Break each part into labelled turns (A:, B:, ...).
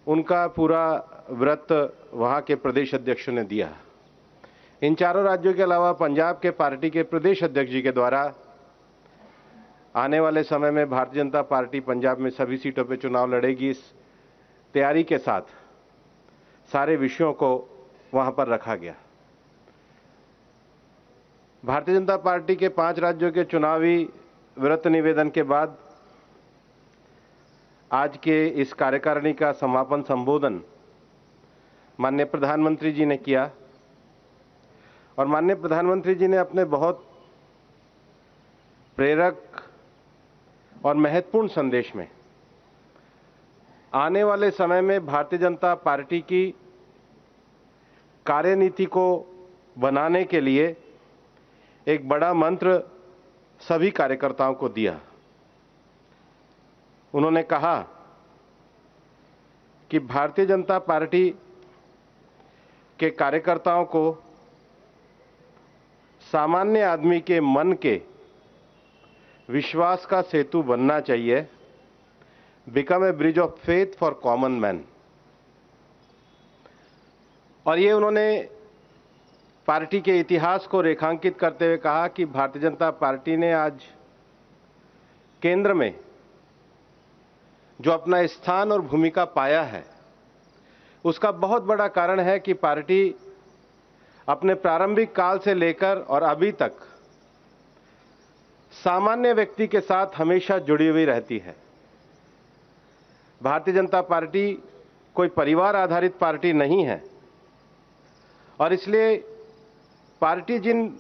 A: उनका पूरा व्रत वहां के प्रदेश अध्यक्ष ने दिया। इन चारों राज्यों के अलावा पंजाब के पार्टी के प्रदेश अध्यक्ष जी के द्वारा आने वाले समय में भारतीय जनता पार्टी पंजाब में सभी सीटों पर चुनाव लड़ेगी, इस तैयारी के साथ सारे विषयों को वहां पर रखा गया। भारतीय जनता पार्टी के 5 राज्यों के चुनावी व्रत निवेदन के बाद आज के इस कार्यकारिणी का समापन संबोधन माननीय प्रधानमंत्री जी ने किया और माननीय प्रधानमंत्री जी ने अपने बहुत प्रेरक और महत्वपूर्ण संदेश में आने वाले समय में भारतीय जनता पार्टी की कार्यनीति को बनाने के लिए एक बड़ा मंत्र सभी कार्यकर्ताओं को दिया। उन्होंने कहा कि भारतीय जनता पार्टी के कार्यकर्ताओं को सामान्य आदमी के मन के विश्वास का सेतु बनना चाहिए, become a bridge of faith for common man. और ये उन्होंने पार्टी के इतिहास को रेखांकित करते हुए कहा कि भारतीय जनता पार्टी ने आज केंद्र में जो अपना स्थान और भूमिका पाया है, उसका बहुत बड़ा कारण है कि पार्टी अपने प्रारंभिक काल से लेकर और अभी तक सामान्य व्यक्ति के साथ हमेशा जुड़ी हुई रहती है। भारतीय जनता पार्टी कोई परिवार आधारित पार्टी नहीं है और इसलिए पार्टी जिन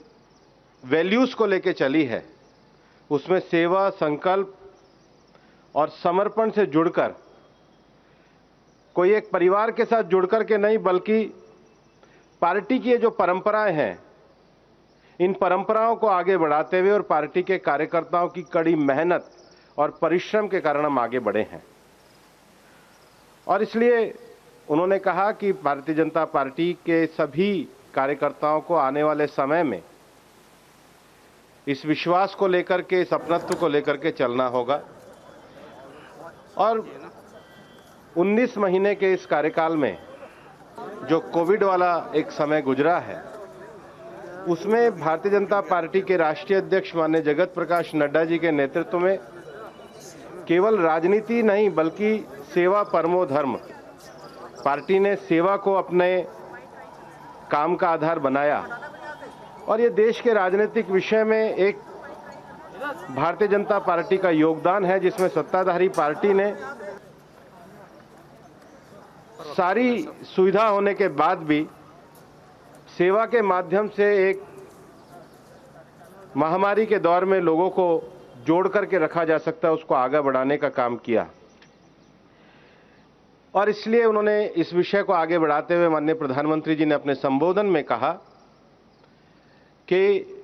A: वैल्यूज को लेकर चली है उसमें सेवा, संकल्प और समर्पण से जुड़कर, कोई एक परिवार के साथ जुड़कर के नहीं, बल्कि पार्टी की ये जो परंपराएं हैं, इन परंपराओं को आगे बढ़ाते हुए और पार्टी के कार्यकर्ताओं की कड़ी मेहनत और परिश्रम के कारण हम आगे बढ़े हैं। और इसलिए उन्होंने कहा कि भारतीय जनता पार्टी के सभी कार्यकर्ताओं को आने वाले समय में इस विश्वास को लेकर के, इस अपनत्व को लेकर के चलना होगा। और 19 महीने के इस कार्यकाल में जो कोविड वाला एक समय गुजरा है, उसमें भारतीय जनता पार्टी के राष्ट्रीय अध्यक्ष माननीय जगत प्रकाश नड्डा जी के नेतृत्व में केवल राजनीति नहीं बल्कि सेवा परमो धर्म, पार्टी ने सेवा को अपने काम का आधार बनाया। और ये देश के राजनीतिक विषय में एक भारतीय जनता पार्टी का योगदान है, जिसमें सत्ताधारी पार्टी ने सारी सुविधा होने के बाद भी सेवा के माध्यम से एक महामारी के दौर में लोगों को जोड़ करके रखा जा सकता है, उसको आगे बढ़ाने का काम किया। और इसलिए उन्होंने इस विषय को आगे बढ़ाते हुए माननीय प्रधानमंत्री जी ने अपने संबोधन में कहा कि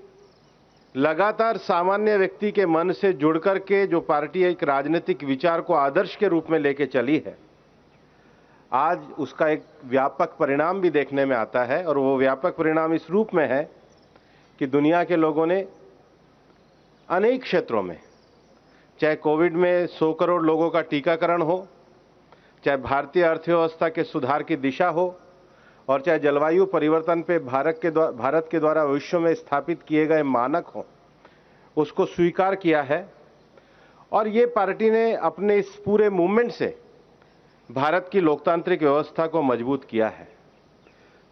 A: लगातार सामान्य व्यक्ति के मन से जुड़ करके जो पार्टी एक राजनीतिक विचार को आदर्श के रूप में लेके चली है, आज उसका एक व्यापक परिणाम भी देखने में आता है। और वो व्यापक परिणाम इस रूप में है कि दुनिया के लोगों ने अनेक क्षेत्रों में, चाहे कोविड में 100 करोड़ लोगों का टीकाकरण हो, चाहे भारतीय अर्थव्यवस्था के सुधार की दिशा हो, और चाहे जलवायु परिवर्तन पे भारत के द्वारा विश्व में स्थापित किए गए मानक हों, उसको स्वीकार किया है। और ये पार्टी ने अपने इस पूरे मूवमेंट से भारत की लोकतांत्रिक व्यवस्था को मजबूत किया है।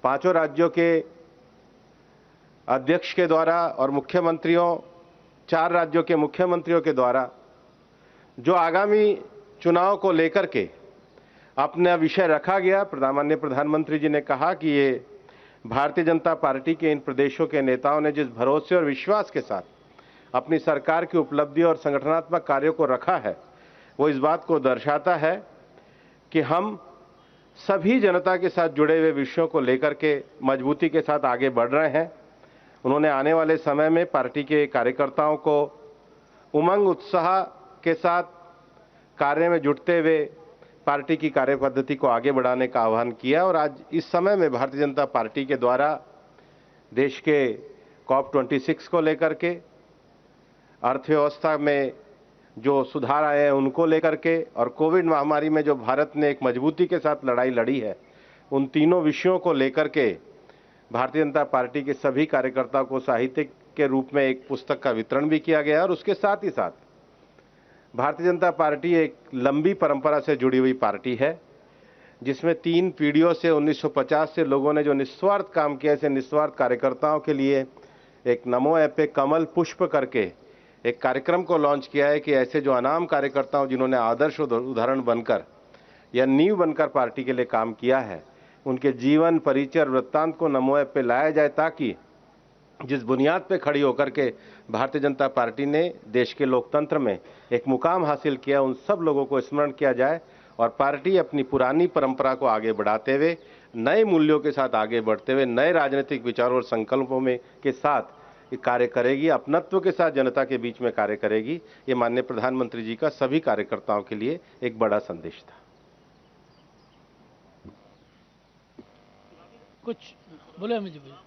A: 5 राज्यों के अध्यक्ष के द्वारा और मुख्यमंत्रियों, 4 राज्यों के मुख्यमंत्रियों के द्वारा जो आगामी चुनाव को लेकर के अपना विषय रखा गया, माननीय प्रधानमंत्री जी ने कहा कि ये भारतीय जनता पार्टी के इन प्रदेशों के नेताओं ने जिस भरोसे और विश्वास के साथ अपनी सरकार की उपलब्धि और संगठनात्मक कार्यों को रखा है, वो इस बात को दर्शाता है कि हम सभी जनता के साथ जुड़े हुए विषयों को लेकर के मजबूती के साथ आगे बढ़ रहे हैं। उन्होंने आने वाले समय में पार्टी के कार्यकर्ताओं को उमंग, उत्साह के साथ कार्य में जुटते हुए पार्टी की कार्यपद्धति को आगे बढ़ाने का आह्वान किया। और आज इस समय में भारतीय जनता पार्टी के द्वारा देश के COP26 को लेकर के, अर्थव्यवस्था में जो सुधार आए हैं उनको लेकर के, और कोविड महामारी में जो भारत ने एक मजबूती के साथ लड़ाई लड़ी है, उन तीनों विषयों को लेकर के भारतीय जनता पार्टी के सभी कार्यकर्ताओं को साहित्य के रूप में एक पुस्तक का वितरण भी किया गया। और उसके साथ ही साथ भारतीय जनता पार्टी एक लंबी परंपरा से जुड़ी हुई पार्टी है, जिसमें 3 पीढ़ियों से 1950 से लोगों ने जो निस्वार्थ काम किया, ऐसे निस्वार्थ कार्यकर्ताओं के लिए एक नमो ऐप पे कमल पुष्प करके एक कार्यक्रम को लॉन्च किया है कि ऐसे जो अनाम कार्यकर्ताओं जिन्होंने आदर्श उदाहरण बनकर या नींव बनकर पार्टी के लिए काम किया है, उनके जीवन परिचय और वृत्तांत को नमो ऐप पे लाया जाए, ताकि जिस बुनियाद पे खड़ी होकर के भारतीय जनता पार्टी ने देश के लोकतंत्र में एक मुकाम हासिल किया, उन सब लोगों को स्मरण किया जाए और पार्टी अपनी पुरानी परंपरा को आगे बढ़ाते हुए, नए मूल्यों के साथ आगे बढ़ते हुए, नए राजनीतिक विचारों और संकल्पों में के साथ कार्य करेगी, अपनत्व के साथ जनता के बीच में कार्य करेगी। ये माननीय प्रधानमंत्री जी का सभी कार्यकर्ताओं के लिए एक बड़ा संदेश था।
B: कुछ बोले मुझे भैया।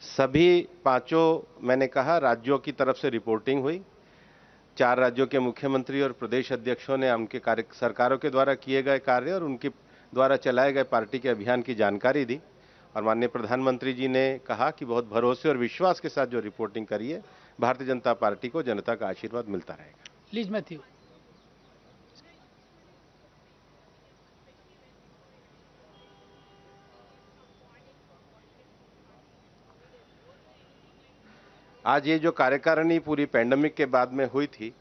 A: सभी 5 मैंने कहा राज्यों की तरफ से रिपोर्टिंग हुई। 4 राज्यों के मुख्यमंत्री और प्रदेश अध्यक्षों ने उनके सरकारों के द्वारा किए गए कार्य और उनके द्वारा चलाए गए पार्टी के अभियान की जानकारी दी। और माननीय प्रधानमंत्री जी ने कहा कि बहुत भरोसे और विश्वास के साथ जो रिपोर्टिंग करी है, भारतीय जनता पार्टी को जनता का आशीर्वाद मिलता रहेगा।
B: Please Matthew.
A: आज ये जो कार्यकारिणी पूरी पैंडेमिक के बाद में हुई थी,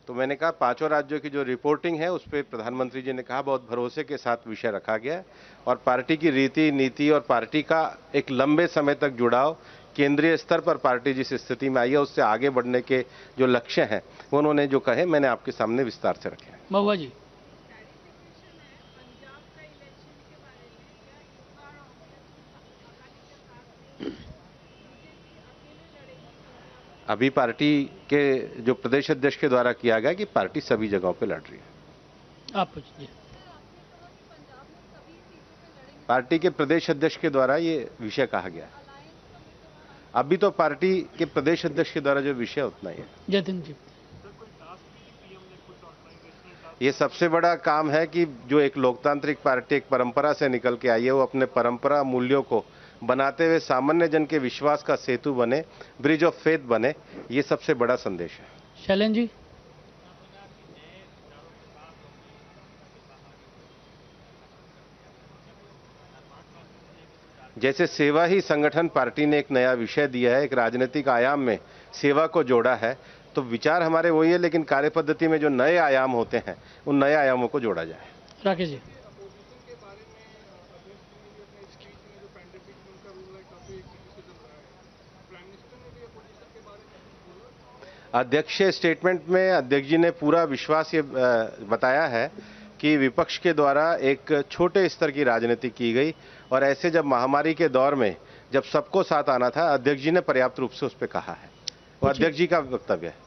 A: तो मैंने कहा 5 राज्यों की जो रिपोर्टिंग है उस पर प्रधानमंत्री जी ने कहा बहुत भरोसे के साथ विषय रखा गया और पार्टी की रीति नीति और पार्टी का एक लंबे समय तक जुड़ाव, केंद्रीय स्तर पर पार्टी जिस स्थिति में आई है उससे आगे बढ़ने के जो लक्ष्य हैं उन्होंने जो कहे मैंने आपके सामने विस्तार से रखे हैं।
B: महुआ जी।
A: अभी पार्टी के जो प्रदेश अध्यक्ष के द्वारा किया गया कि पार्टी सभी जगहों पे लड़ रही है।
B: आप पूछिए।
A: पार्टी के प्रदेश अध्यक्ष के द्वारा ये विषय कहा गया। अभी तो पार्टी के प्रदेश अध्यक्ष के द्वारा जो विषय उतना ही है।
B: जतिन जी।
A: ये सबसे बड़ा काम है कि जो एक लोकतांत्रिक पार्टी एक परंपरा से निकल के आई है, वो अपने परंपरा मूल्यों को बनाते हुए सामान्य जन के विश्वास का सेतु बने, ब्रिज ऑफ फेथ बने। ये सबसे बड़ा संदेश है।
B: शैलेन जी।
A: जैसे सेवा ही संगठन पार्टी ने एक नया विषय दिया है, एक राजनीतिक आयाम में सेवा को जोड़ा है, तो विचार हमारे वही है, लेकिन कार्य पद्धति में जो नए आयाम होते हैं उन नए आयामों को जोड़ा जाए।
B: राकेश जी।
A: अध्यक्ष स्टेटमेंट में अध्यक्ष जी ने पूरा विश्वास ये बताया है कि विपक्ष के द्वारा एक छोटे स्तर की राजनीति की गई और ऐसे जब महामारी के दौर में जब सबको साथ आना था, अध्यक्ष जी ने पर्याप्त रूप से उस पर कहा है। वो अध्यक्ष जी का वक्तव्य है।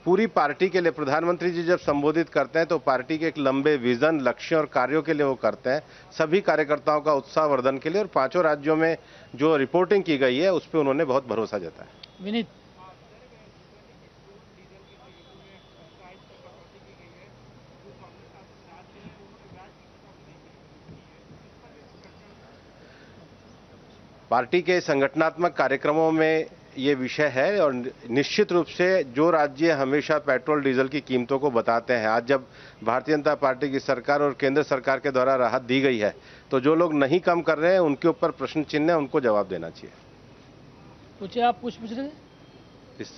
A: पूरी पार्टी के लिए प्रधानमंत्री जी जब संबोधित करते हैं तो पार्टी के एक लंबे विजन, लक्ष्य और कार्यों के लिए वो करते हैं, सभी कार्यकर्ताओं का उत्साह वर्धन के लिए। और 5 राज्यों में जो रिपोर्टिंग की गई है उस पर उन्होंने बहुत भरोसा जताया।
B: विनीत।
A: पार्टी के संगठनात्मक कार्यक्रमों में ये विषय है और निश्चित रूप से जो राज्य हमेशा पेट्रोल डीजल की कीमतों को बताते हैं, आज जब भारतीय जनता पार्टी की सरकार और केंद्र सरकार के द्वारा राहत दी गई है, तो जो लोग नहीं कम कर रहे हैं उनके ऊपर प्रश्न चिन्ह है, उनको जवाब देना चाहिए।
B: पूछिए। आप पूछ रहे थे।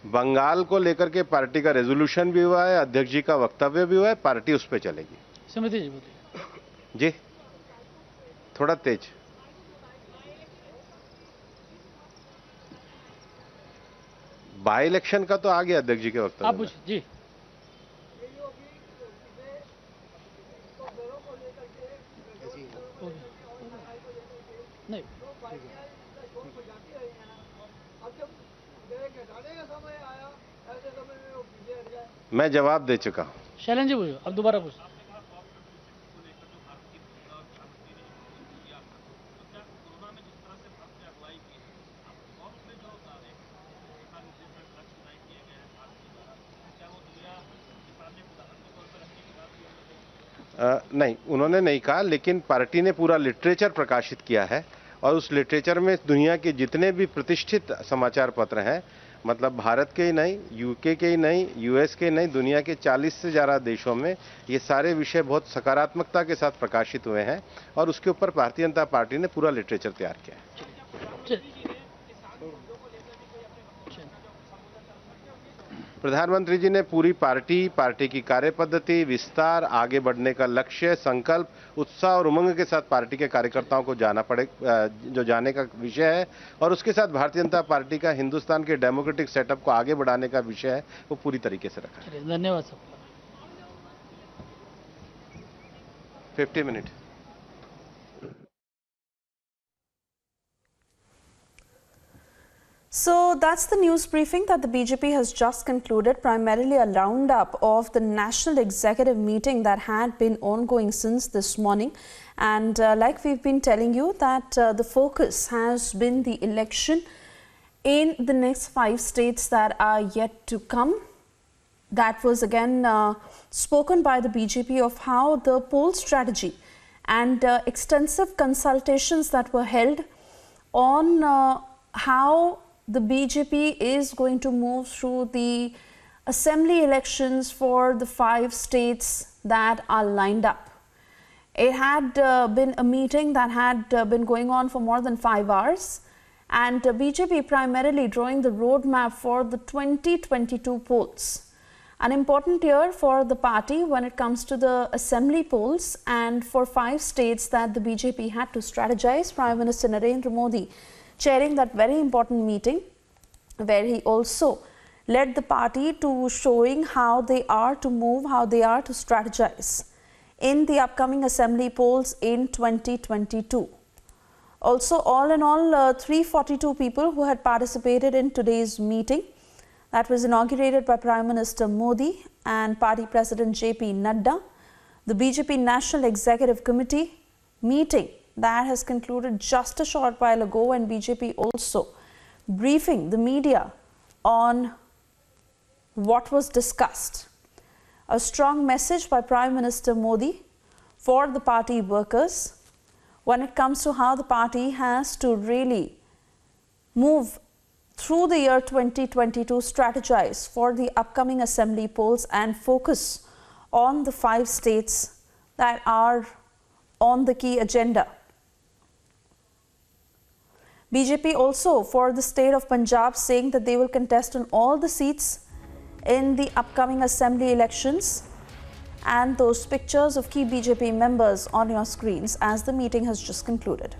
B: बंगाल को लेकर के पार्टी का रेजोल्यूशन भी हुआ है, अध्यक्ष जी का वक्तव्य भी हुआ है, पार्टी उस पर चलेगी। समझिए जी, बोलिए
A: जी, थोड़ा तेज। बाई इलेक्शन का तो आ गया अध्यक्ष जी के वक्तव्य।
B: आप पूछिए जी। नहीं
C: अब जब घटाने का समय आया
A: मैं जवाब दे चुका हूं।
C: शैलेंद्र जी पूछो, अब दोबारा पूछो।
A: नहीं, उन्होंने नहीं कहा, लेकिन पार्टी ने पूरा लिटरेचर प्रकाशित किया है और उस लिटरेचर में दुनिया के जितने भी प्रतिष्ठित समाचार पत्र हैं, मतलब भारत के ही नहीं, यूके के ही नहीं, यूएस के नहीं, दुनिया के 40 से ज़्यादा देशों में ये सारे विषय बहुत सकारात्मकता के साथ प्रकाशित हुए हैं और उसके ऊपर भारतीय जनता पार्टी ने पूरा लिटरेचर तैयार किया है। प्रधानमंत्री जी ने पूरी पार्टी की कार्यपद्धति, विस्तार, आगे बढ़ने का लक्ष्य, संकल्प, उत्साह और उमंग के साथ पार्टी के कार्यकर्ताओं को जो जाने का विषय है और उसके साथ भारतीय जनता पार्टी का हिंदुस्तान के डेमोक्रेटिक सेटअप को आगे बढ़ाने का विषय है, वो पूरी तरीके से रखा है।
C: धन्यवाद sir.
A: 50 minute.
D: So that's the news briefing that the BJP has just concluded, primarily a roundup of the national executive meeting that had been ongoing since this morning. And like we've been telling you that the focus has been the election in the next 5 states that are yet to come. That was again spoken by the BJP of how the poll strategy and extensive consultations that were held on how the BJP is going to move through the assembly elections for the 5 states that are lined up. It had been a meeting that had been going on for more than 5 hours, and BJP primarily drawing the roadmap for the 2022 polls. An important year for the party when it comes to the assembly polls, and for 5 states that the BJP had to strategize. Prime Minister Narendra Modi chairing that very important meeting, where he also led the party to showing how they are to move, how they are to strategize in the upcoming assembly polls in 2022. Also, all in all, 342 people who had participated in today's meeting that was inaugurated by Prime Minister Modi and Party President JP Nadda. The BJP National Executive Committee meeting that has concluded just a short while ago, and BJP also briefing the media on what was discussed. A strong message by Prime Minister Modi for the party workers when it comes to how the party has to really move through the year 2022, strategize for the upcoming assembly polls and focus on the 5 states that are on the key agenda. BJP also for the state of Punjab saying that they will contest on all the seats in the upcoming assembly elections, and those pictures of key BJP members on your screens as the meeting has just concluded.